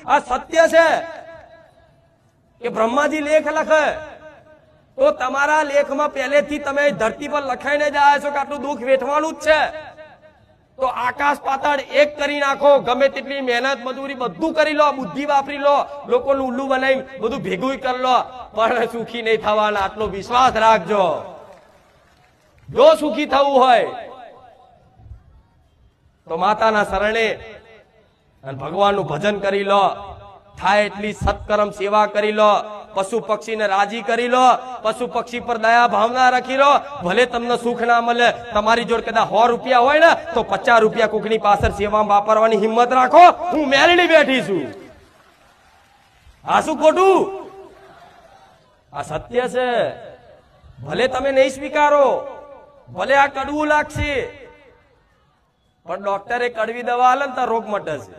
આ સત્ય છે કે બ્રહ્માજી લેખ લખે તો તમારા લેખમાં પહેલેથી તમે ધરતી પર લખાઈને જ આવ્યા છો કે આટલું દુઃખ વેઠવાનું જ છે, તો આકાશ પાતાળ એક કરી નાખો, ગમે તેટલી મહેનત મજૂરી બધું કરી લો, બુદ્ધિ વાપરી લો, લોકોનું ઉલ્લુ બનાવી બધું ભેગું કરી લો, પણ સુખી નહીં થવાના, આટલો વિશ્વાસ રાખજો. જો સુખી થવું હોય તો માતાના શરણે અને ભગવાનનું ભજન કરી લો, થાય એટલી સત્કર્મ સેવા કરી લો, પશુ પક્ષીને રાજી કરી લો, પશુ પક્ષી પર દયા ભાવના રાખી લો. ભલે તમને સુખ ના મળે, તમારી જોડે કદાચ 100 રૂપિયા હોય ને તો 50 રૂપિયા કોકની પાછળ સેવામાં વાપરવાની હિંમત રાખો. હું મેલડી બેઠી છું. આ શું ખોટું? આ સત્ય છે. ભલે તમે નહીં સ્વીકારો, ભલે આ કડવું લાગશે, પણ ડોક્ટરે કડવી દવા આલે ને તો રોગ મટે છે.